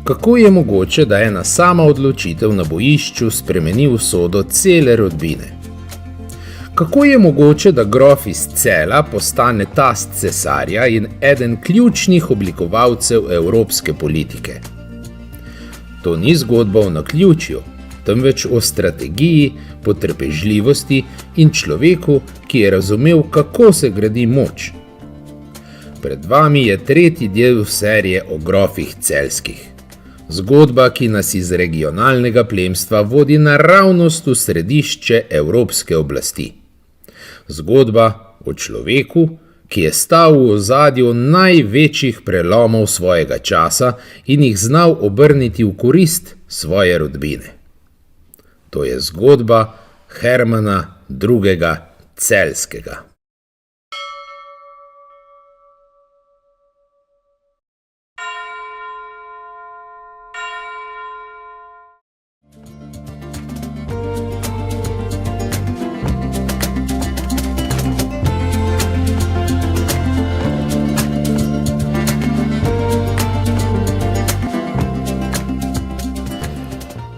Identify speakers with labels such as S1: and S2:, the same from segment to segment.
S1: Kako je mogoče, da ena sama odločitev na bojišču spremeni usodo cele rodbine? Kako je mogoče, da grof iz Cela postane tast cesarja in eden ključnih oblikovalcev evropske politike? To ni zgodba o naključju, temveč o strategiji, potrpežljivosti in človeku, ki je razumel, kako se gradi moč. Pred vami je tretji del serije o grofih celjskih. Zgodba, ki nas iz regionalnega plemstva vodi naravnost v središče evropske oblasti. Zgodba o človeku, ki je stal v ozadju največjih prelomov svojega časa in jih znal obrniti v korist svoje rodbine. To je zgodba Hermana II. Celjskega.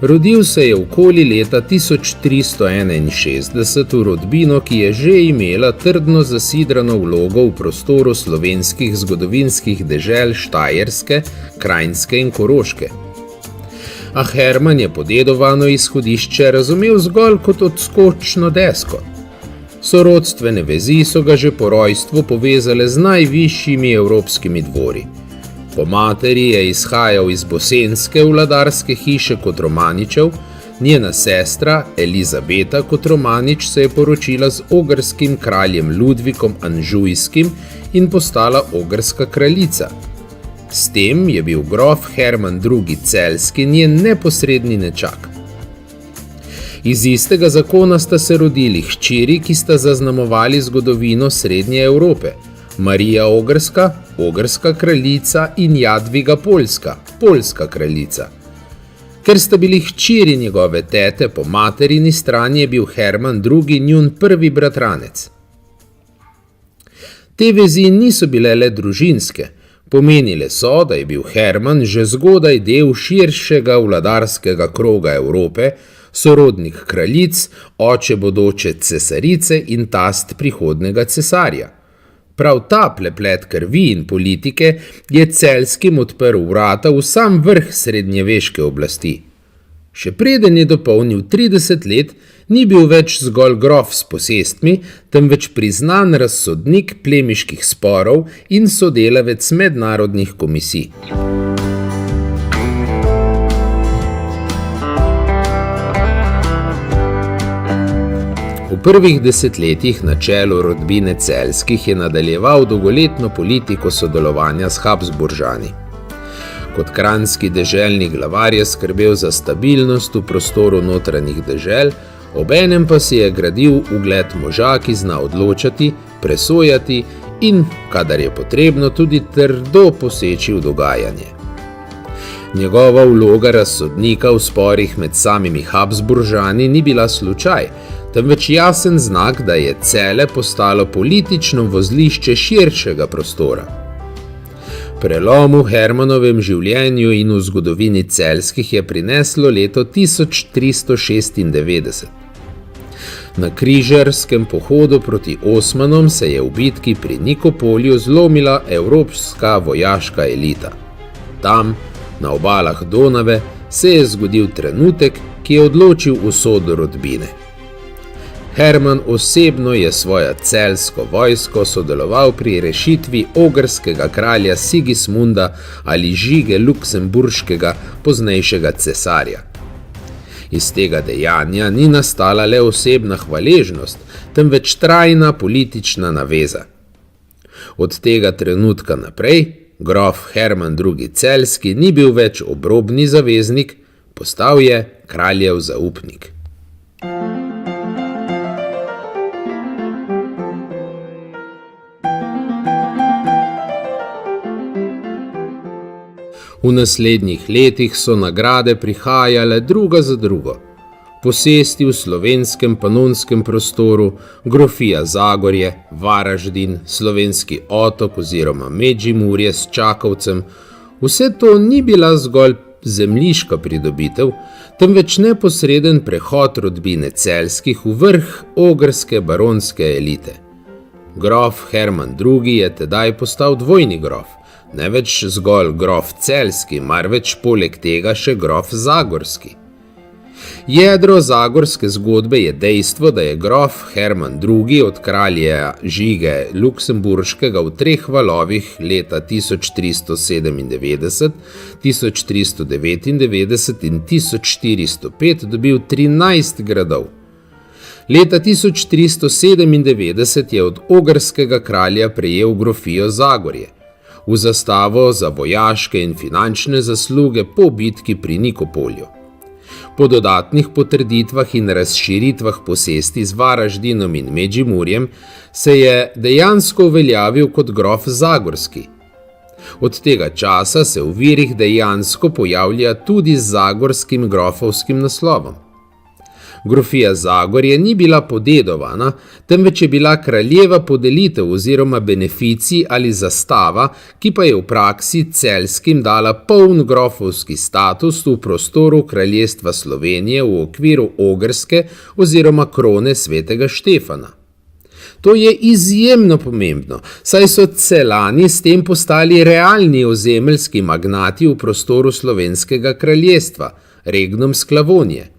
S1: Rodil se je okoli leta 1361 v rodbino, ki je že imela trdno zasidrano vlogo v prostoru slovenskih zgodovinskih dežel Štajerske, Krajinske in Koroške. A Herman je podedovano izhodišče razumel zgolj kot odskočno desko. Sorodstvene vezi so ga že po rojstvu povezale z najvišjimi evropskimi dvori. Po materi je izhajal iz bosenske vladarske hiše Kotromaničev, njena sestra Elizabeta Kotromanič se je poročila z ogrskim kraljem Ludvikom Anžujskim in postala ogrska kraljica. S tem je bil grof Herman II. Celjski njen neposredni nečak. Iz istega zakona sta se rodili hčeri, ki sta zaznamovali zgodovino Srednje Evrope, Marija Ogrska, ogrska kraljica in Jadviga Poljska, poljska kraljica. Ker sta bili hčeri njegove tete po materini strani, je bil Herman II. Njun prvi bratranec. Te vezi niso bile le družinske, pomenile so, da je bil Herman že zgodaj del širšega vladarskega kroga Evrope, sorodnik kraljic, oče bodoče cesarice in tast prihodnega cesarja. Prav ta preplet krvi in politike je Celjskim odprl vrata v sam vrh srednjeveške oblasti. Še preden je dopolnil 30 let, ni bil več zgolj grof s posestmi, temveč priznan razsodnik plemiških sporov in sodelavec mednarodnih komisij. V prvih desetletjih na čelu rodbine Celjskih je nadaljeval dolgoletno politiko sodelovanja s Habsburžani. Kot kranjski deželni glavar je skrbel za stabilnost v prostoru notranjih dežel, obenem pa si je gradil ugled moža, ki zna odločati, presojati in, kadar je potrebno, tudi trdo poseči v dogajanje. Njegova vloga razsodnika v sporih med samimi Habsburžani ni bila slučaj, temveč jasen znak, da je Celje postalo politično vozlišče širšega prostora. Prelom v Hermanovem življenju in v zgodovini Celjskih je prineslo leto 1396. Na križarskem pohodu proti Osmanom se je v bitki pri Nikopolju zlomila evropska vojaška elita. Tam, na obalah Donave, se je zgodil trenutek, ki je odločil usodo rodbine. Herman osebno je svojo celjsko vojsko sodeloval pri rešitvi ogrskega kralja Sigismunda ali Žige Luksemburškega, poznejšega cesarja. Iz tega dejanja ni nastala le osebna hvaležnost, temveč trajna politična naveza. Od tega trenutka naprej grof Herman II. Celjski ni bil več obrobni zaveznik, postal je kraljev zaupnik. V naslednjih letih so nagrade prihajale druga za drugo. Posesti v slovenskem panonskem prostoru, grofija Zagorje, Varaždin, slovenski otok oziroma Medžimurje s Čakovcem, vse to ni bila zgolj zemljiška pridobitev, temveč neposreden prehod rodbine Celjskih v vrh ogrske baronske elite. Grof Herman II. Je tedaj postal dvojni grof, ne več zgolj grof Celjski, marveč poleg tega še grof Zagorski. Jedro zagorske zgodbe je dejstvo, da je grof Herman II. Od kralja Žige Luksemburškega v 3 valovih leta 1397, 1399 in 1405 dobil 13 gradov. Leta 1397 je od ogrskega kralja prejel grofijo Zagorje, v zastavo za vojaške in finančne zasluge po bitki pri Nikopolju. Po dodatnih potrditvah in razširitvah posesti z Varaždinom in Medžimurjem se je dejansko uveljavil kot grof Zagorski. Od tega časa se v virih dejansko pojavlja tudi z zagorskim grofovskim naslovom. Grofija Zagorje ni bila podedovana, temveč je bila kraljeva podelitev oziroma beneficij ali zastava, ki pa je v praksi Celjskim dala poln grofovski status v prostoru kraljestva Slovenije v okviru ogrske oziroma krone svetega Štefana. To je izjemno pomembno, saj so Celjani s tem postali realni ozemeljski magnati v prostoru slovenskega kraljestva, regnum Sklavonije.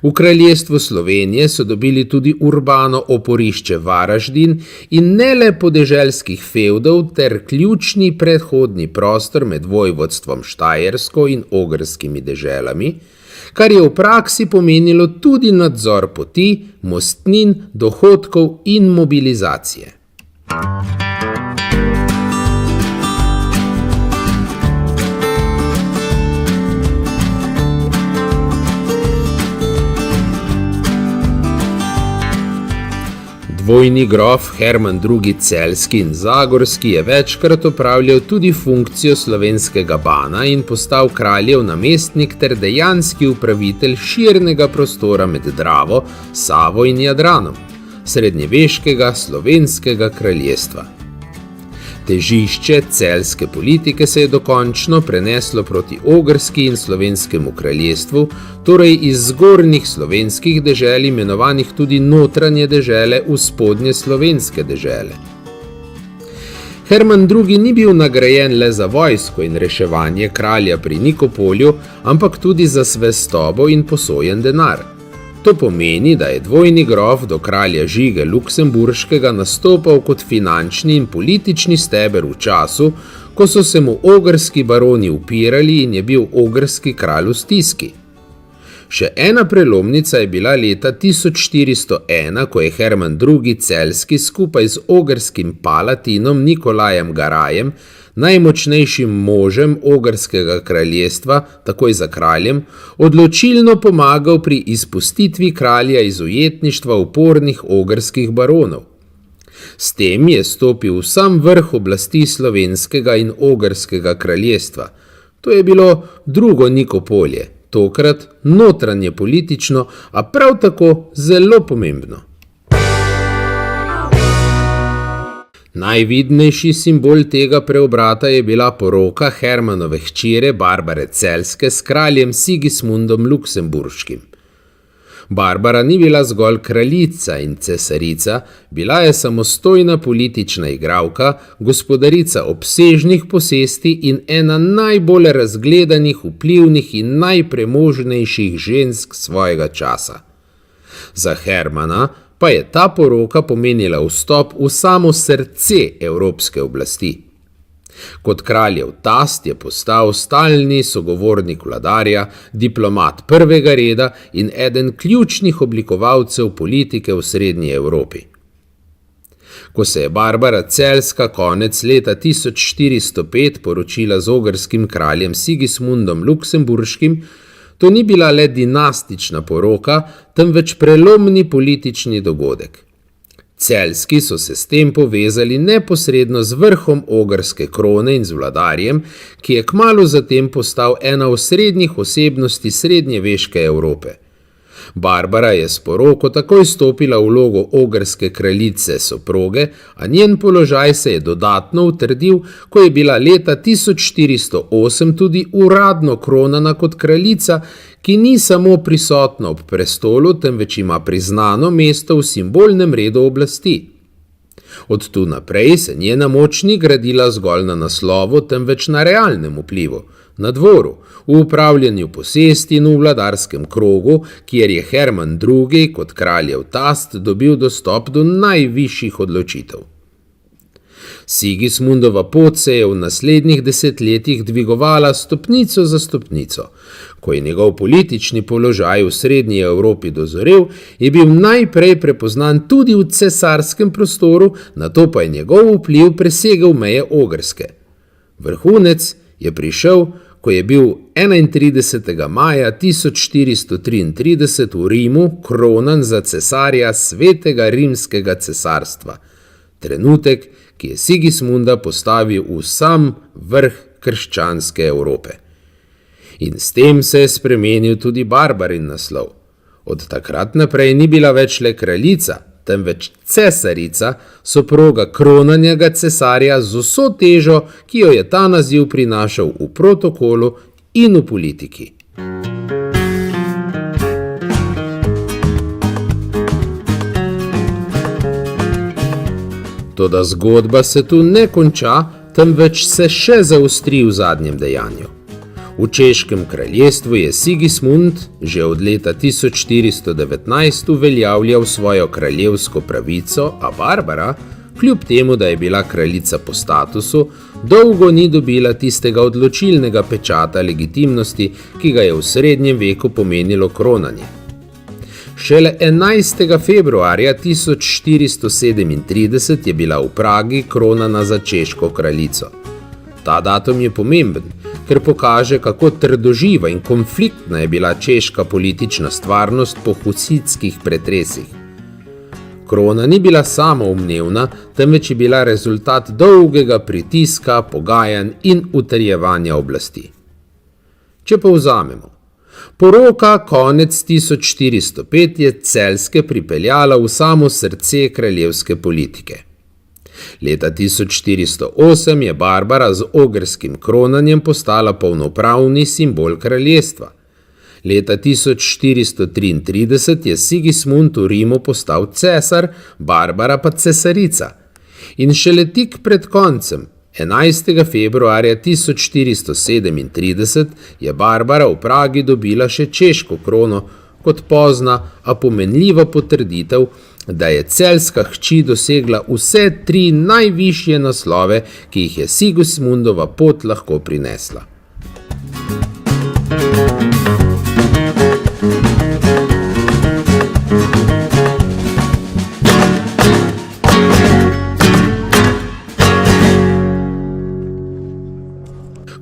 S1: V kraljestvu Slovenije so dobili tudi urbano oporišče Varaždin in ne le podeželskih fevdov ter ključni predhodni prostor med vojvodstvom Štajersko in ogrskimi deželami, kar je v praksi pomenilo tudi nadzor poti, mostnin, dohodkov in mobilizacije. Dvojni grof Herman II. Celjski in Zagorski je večkrat opravljal tudi funkcijo slovenskega bana in postal kraljev namestnik ter dejanski upravitelj širnega prostora med Dravo, Savo in Jadranom, srednjeveškega slovenskega kraljestva. Težišče celjske politike se je dokončno preneslo proti ogrski in slovenskemu kraljestvu, torej iz zgornjih slovenskih dežel imenovanih tudi notranje dežele v spodnje slovenske dežele. Herman II. Ni bil nagrajen le za vojsko in reševanje kralja pri Nikopolju, ampak tudi za zvestobo in posojen denar. To pomeni, da je dvojni grof do kralja Žige Luksemburškega nastopal kot finančni in politični steber v času, ko so se mu ogrski baroni upirali in je bil ogrski kralj v stiski. Še ena prelomnica je bila leta 1401, ko je Herman II. Celjski skupaj z ogrskim palatinom Nikolajem Garajem, najmočnejšim možem ogrskega kraljestva, takoj za kraljem, odločilno pomagal pri izpustitvi kralja iz ujetništva upornih ogrskih baronov. S tem je stopil v sam vrh oblasti slovenskega in ogrskega kraljestva. To je bilo drugo Nikopolje, tokrat notranje politično, a prav tako zelo pomembno. Najvidnejši simbol tega preobrata je bila poroka Hermanove hčere Barbare Celjske s kraljem Sigismundom Luksemburškim. Barbara ni bila zgolj kraljica in cesarica, bila je samostojna politična igralka, gospodarica obsežnih posesti in ena najbolj razgledanih, vplivnih in najpremožnejših žensk svojega časa. Za Hermana pa je ta poroka pomenila vstop v samo srce evropske oblasti. Kot kraljev tast je postal stalni sogovornik vladarja, diplomat prvega reda in eden ključnih oblikovalcev politike v srednji Evropi. Ko se je Barbara Celjska konec leta 1405 poročila z ogrskim kraljem Sigismundom Luksemburškim, to ni bila le dinastična poroka, temveč prelomni politični dogodek. Celjski so se s tem povezali neposredno z vrhom ogrske krone in z vladarjem, ki je kmalu zatem postal ena osrednjih osebnosti srednjeveške Evrope. Barbara je s poroko takoj stopila v vlogo ogrske kraljice soproge, a njen položaj se je dodatno utrdil, ko je bila leta 1408 tudi uradno kronana kot kraljica, ki ni samo prisotna ob prestolu, temveč ima priznano mesto v simbolnem redu oblasti. Od tu naprej se njena moč ni gradila zgolj na naslovu, temveč na realnem vplivu, na dvoru, v upravljanju posesti in v vladarskem krogu, kjer je Herman II. Kot kraljev tast dobil dostop do najvišjih odločitev. Sigismundova pot se je v naslednjih desetletjih dvigovala stopnico za stopnico. Ko je njegov politični položaj v srednji Evropi dozorel, je bil najprej prepoznan tudi v cesarskem prostoru, nato pa je njegov vpliv presegel meje Ogrske. Vrhunec je prišel, ko je bil 31. maja 1433 v Rimu kronan za cesarja Svetega rimskega cesarstva. Trenutek, ki je Sigismunda postavil v sam vrh krščanske Evrope. In s tem se je spremenil tudi Barbarin naslov. Od takrat naprej ni bila več le kraljica, temveč cesarica, soproga kronanjega cesarja z vso težo, ki jo je ta naziv prinašal v protokolu in v politiki. Toda zgodba se tu ne konča, temveč se še zaostri v zadnjem dejanju. V Češkem kraljestvu je Sigismund že od leta 1419 uveljavljal svojo kraljevsko pravico, a Barbara, kljub temu, da je bila kraljica po statusu, dolgo ni dobila tistega odločilnega pečata legitimnosti, ki ga je v srednjem veku pomenilo kronanje. Šele 11. februarja 1437 je bila v Pragi kronana za češko kraljico. Ta datum je pomemben, ker pokaže, kako trdoživa in konfliktna je bila češka politična stvarnost po husitskih pretresih. Krona ni bila samoumevna, temveč je bila rezultat dolgega pritiska, pogajanj in utrjevanja oblasti. Če povzamemo, poroka konec 1405 je Celjske pripeljala v samo srce kraljevske politike. Leta 1408 je Barbara z ogrskim kronanjem postala polnopravni simbol kraljestva. Leta 1433 je Sigismund v Rimu postal cesar, Barbara pa cesarica. In šele tik pred koncem, 11. februarja 1437, je Barbara v Pragi dobila še češko krono, kot pozna, a pomenljiva potrditev, da je celjska hči dosegla vse 3 najvišje naslove, ki jih je Sigismundova pot lahko prinesla.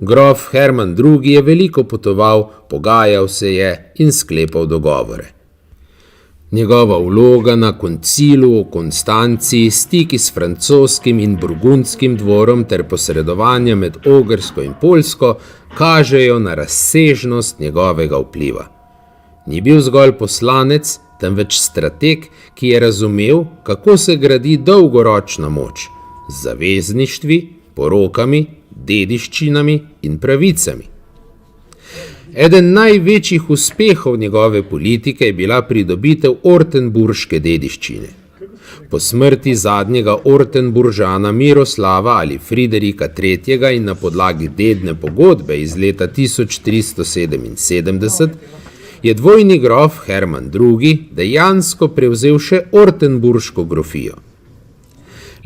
S1: Grof Herman II. Je veliko potoval, pogajal se je in sklepal dogovore. Njegova vloga na koncilu v Konstanci, stiki s francoskim in burgundskim dvorom ter posredovanja med Ogrsko in Poljsko kažejo na razsežnost njegovega vpliva. Ni bil zgolj poslanec, temveč strateg, ki je razumel, kako se gradi dolgoročna moč z zavezništvi, porokami, dediščinami in pravicami. Eden največjih uspehov njegove politike je bila pridobitev ortenburške dediščine. Po smrti zadnjega Ortenburžana Miroslava ali Friderika III. In na podlagi dedne pogodbe iz leta 1377 je dvojni grof Herman II. Dejansko prevzel še ortenburško grofijo.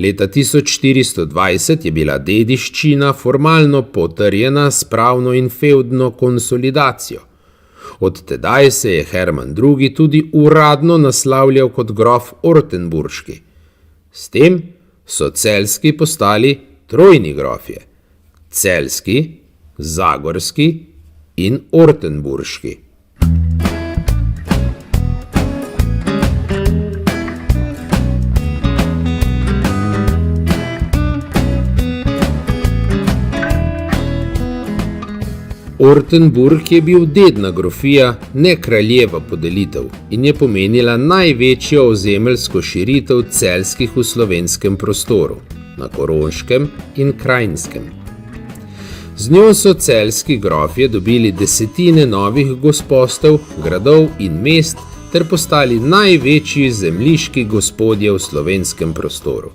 S1: Leta 1420 je bila dediščina formalno potrjena s pravno in fevdno konsolidacijo. Od tedaj se je Herman II. Tudi uradno naslavljal kot grof ortenburški. S tem so celjski postali trojni grofje: celjski, zagorski in ortenburški. Ortenburg je bil dedna grofija, ne kraljeva podelitev in je pomenila največjo ozemeljsko širitev celjskih v slovenskem prostoru, na Koroškem in Krajnskem. Z njo so celjski grofje dobili desetine novih gospostev, gradov in mest ter postali največji zemljiški gospodje v slovenskem prostoru.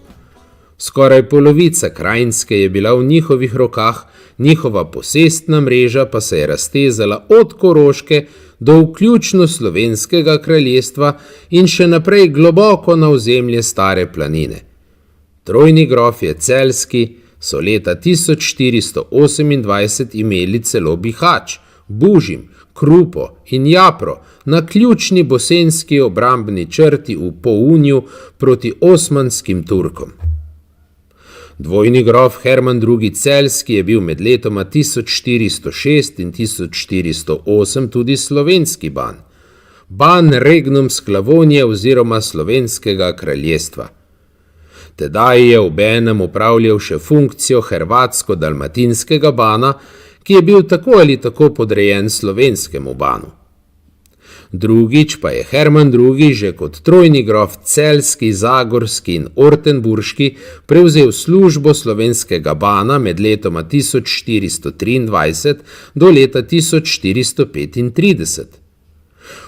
S1: Skoraj polovica Krajnske je bila v njihovih rokah, njihova posestna mreža pa se je raztezala od Koroške do vključno slovenskega kraljestva in še naprej globoko na ozemlje Stare planine. Trojni grofje celjski so leta 1428 imeli celo Bihač, Bužim, Krupo in Japro na ključni bosenski obrambni črti v Pounju proti osmanskim Turkom. Dvojni grof Herman II. Celjski je bil med letoma 1406 in 1408 tudi slovenski ban, ban regnum Sklavonije oziroma slovenskega kraljestva. Tedaj je obenem opravljal še funkcijo hrvatsko-dalmatinskega bana, ki je bil tako ali tako podrejen slovenskemu banu. Drugič pa je Herman II. Že kot trojni grof celjski, zagorski in ortenburški prevzel službo slovenskega bana med letoma 1423 do leta 1435.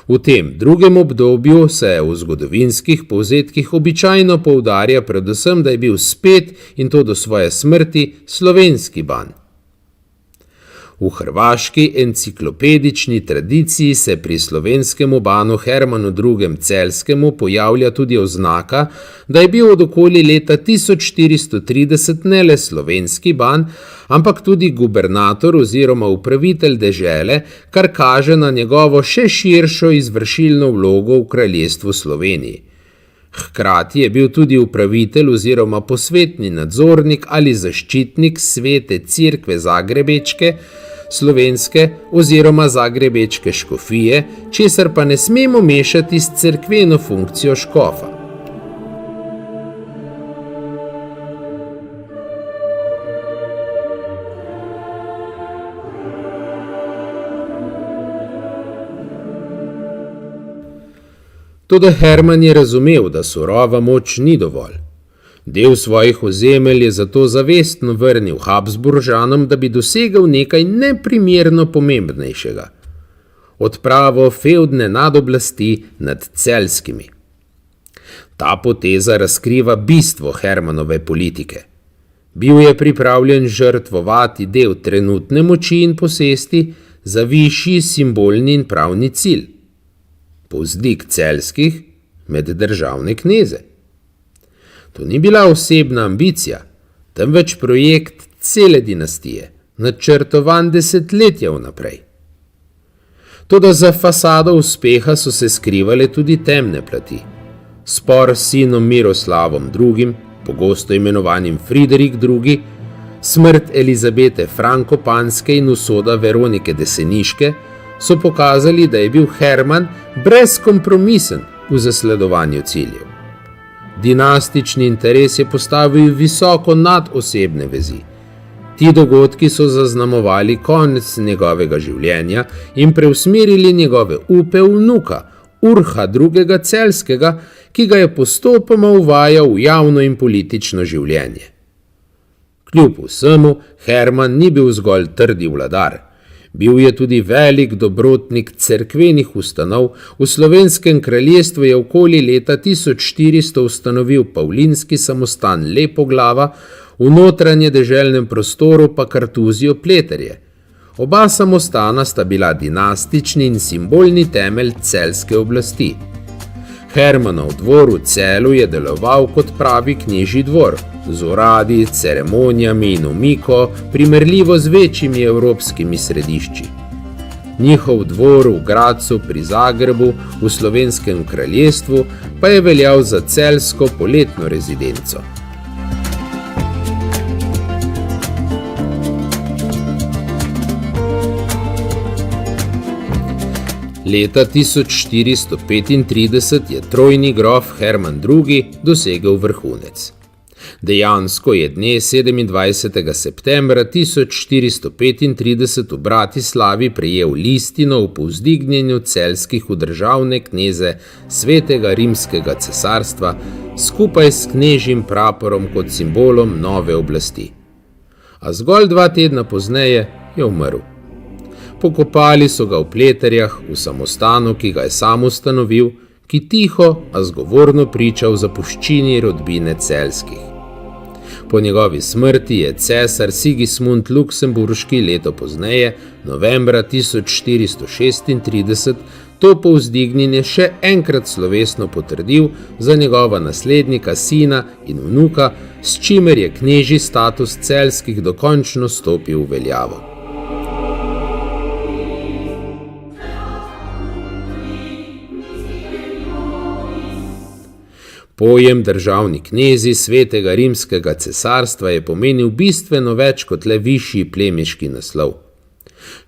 S1: V tem drugem obdobju se v zgodovinskih povzetkih običajno poudarja predvsem, da je bil spet in to do svoje smrti slovenski ban. V hrvaški enciklopedični tradiciji se pri slovenskemu banu Hermanu II. Celjskemu pojavlja tudi oznaka, da je bil od okoli leta 1430 ne le slovenski ban, ampak tudi gubernator oziroma upravitelj dežele, kar kaže na njegovo še širšo izvršilno vlogo v kraljestvu Sloveniji. Hkrati je bil tudi upravitelj oziroma posvetni nadzornik ali zaščitnik Svete Cerkve Zagrebečke, slovenske oziroma zagrebečke škofije, česar pa ne smemo mešati s cerkveno funkcijo škofa. Toda Herman je razumel, da surova moč ni dovolj. Del svojih ozemelj je zato zavestno vrnil Habsburžanom, da bi dosegel nekaj neprimerno pomembnejšega. Odpravo fevdne nadoblasti nad celjskimi. Ta poteza razkriva bistvo Hermanove politike. Bil je pripravljen žrtvovati del trenutne moči in posesti za višji simbolni in pravni cilj. Povzdig celjskih med državne kneze. To ni bila osebna ambicija, temveč projekt cele dinastije, načrtovan desetletja vnaprej. Toda za fasado uspeha so se skrivale tudi temne plati. Spor s sinom Miroslavom II., pogosto imenovanim Friderik II., smrt Elizabete Frankopanske in usoda Veronike Deseniške so pokazali, da je bil Herman brezkompromisen v zasledovanju ciljev. Dinastični interes je postavil visoko nad osebne vezi. Ti dogodki so zaznamovali konec njegovega življenja in preusmerili njegove upe v vnuka, Urha II. Celjskega, ki ga je postopoma uvajal v javno in politično življenje. Kljub vsemu, Herman ni bil zgolj trdi vladar. Bil je tudi velik dobrotnik cerkvenih ustanov. V slovenskem kraljestvu je okoli leta 1400 ustanovil pavlinski samostan Lepoglava, v notranje deželnem prostoru pa Kartuzijo Pleterje. Oba samostana sta bila dinastični in simbolni temelj celjske oblasti. Hermanov dvor v Celju je deloval kot pravi knežji dvor, z uradi, ceremonijami in omiko, primerljivo z večjimi evropskimi središči. Njihov dvor v Gradcu pri Zagrebu v slovenskem kraljestvu pa je veljal za celjsko poletno rezidenco. Leta 1435 je trojni grof Herman II. Dosegel vrhunec. Dejansko je dne 27. septembra 1435 v Bratislavi prejel listino o povzdignjenju celjskih v državne kneze Svetega rimskega cesarstva skupaj s knežjim praporom kot simbolom nove oblasti. A zgolj 2 tedna pozneje je umrl. Pokopali so ga v Pleterjah, v samostanu, ki ga je sam ustanovil, ki tiho, a zgovorno priča o zapuščini rodbine celjskih. Po njegovi smrti je cesar Sigismund Luksemburški leto pozneje, novembra 1436, to povzdignjenje še enkrat slovesno potrdil za njegova naslednika, sina in vnuka, s čimer je knežji status celjskih dokončno stopil v veljavo. Pojem državni knezi Svetega rimskega cesarstva je pomenil bistveno več kot le višji plemiški naslov.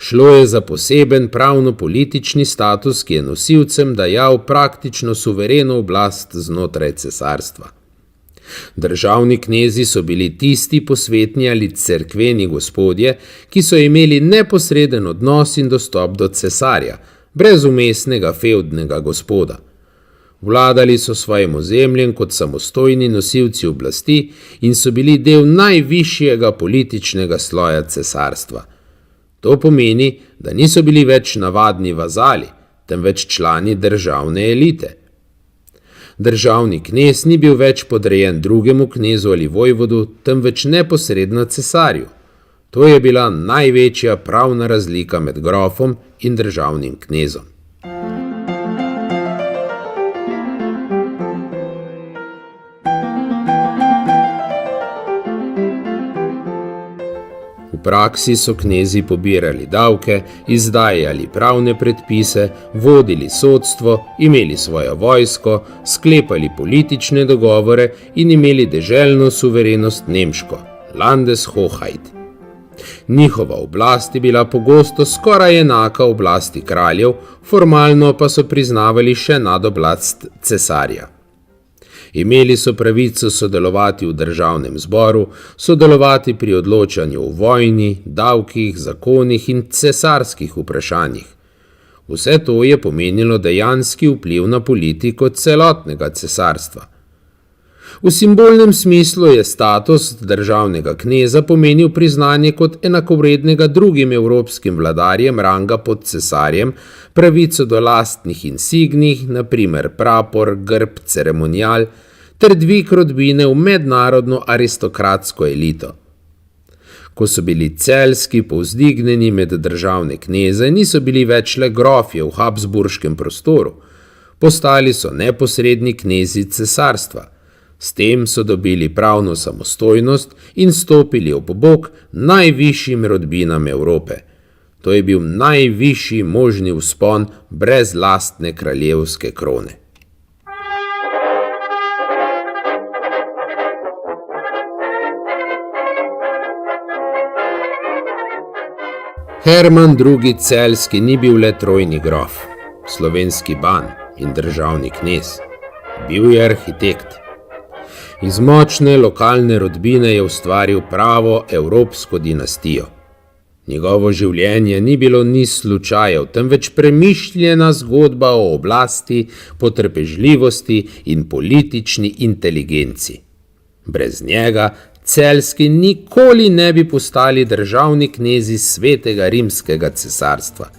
S1: Šlo je za poseben pravno-politični status, ki je nosilcem dajal praktično suvereno oblast znotraj cesarstva. Državni knezi so bili tisti posvetni ali cerkveni gospodje, ki so imeli neposreden odnos in dostop do cesarja, brez vmesnega fevdnega gospoda. Vladali so svojim ozemljem kot samostojni nosilci oblasti in so bili del najvišjega političnega sloja cesarstva. To pomeni, da niso bili več navadni vazali, temveč člani državne elite. Državni knez ni bil več podrejen drugemu knezu ali vojvodu, temveč neposredno cesarju. To je bila največja pravna razlika med grofom in državnim knezom. V praksi so knezi pobirali davke, izdajali pravne predpise, vodili sodstvo, imeli svojo vojsko, sklepali politične dogovore in imeli deželno suverenost nemško, Landeshoheit. Njihova oblast je bila pogosto skoraj enaka oblasti kraljev, formalno pa so priznavali še nadoblast cesarja. Imeli so pravico sodelovati v državnem zboru, sodelovati pri odločanju o vojni, davkih, zakonih in cesarskih vprašanjih. Vse to je pomenilo dejanski vpliv na politiko celotnega cesarstva. V simbolnem smislu je status državnega kneza pomenil priznanje kot enakovrednega drugim evropskim vladarjem ranga pod cesarjem, pravico do lastnih insignij, na primer prapor, grb, ceremonial, ter dvig rodbine v mednarodno aristokratsko elito. Ko so bili celjski povzdignjeni med državne kneze, niso bili več le grofje v habsburškem prostoru, postali so neposredni knezi cesarstva. S tem so dobili pravno samostojnost in stopili ob bok najvišjim rodbinam Evrope. To je bil najvišji možni vzpon brez lastne kraljevske krone. Herman II. Celjski ni bil le trojni grof, slovenski ban in državni knez. Bil je arhitekt. Iz močne lokalne rodbine je ustvaril pravo evropsko dinastijo. Njegovo življenje ni bilo niz slučajev, temveč premišljena zgodba o oblasti, potrpežljivosti in politični inteligenci. Brez njega Celjski nikoli ne bi postali državni knezi Svetega rimskega cesarstva.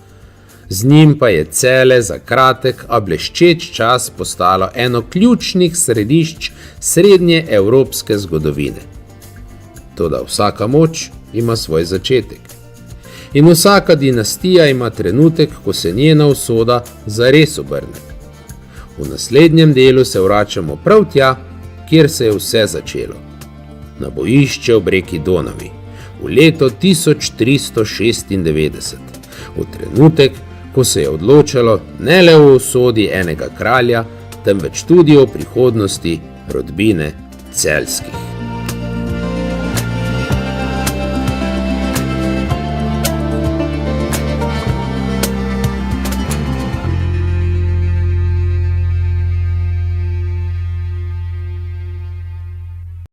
S1: Z njim pa je Celje za kratek, a bleščeč čas postalo eno ključnih središč srednje evropske zgodovine. Toda vsaka moč ima svoj začetek. In vsaka dinastija ima trenutek, ko se njena usoda zares obrne. V naslednjem delu se vračamo prav tja, kjer se je vse začelo. Na bojišče ob reki Donavi, v leto 1396, v trenutek, ko se je odločalo ne le o usodi enega kralja, temveč tudi o prihodnosti rodbine Celjskih.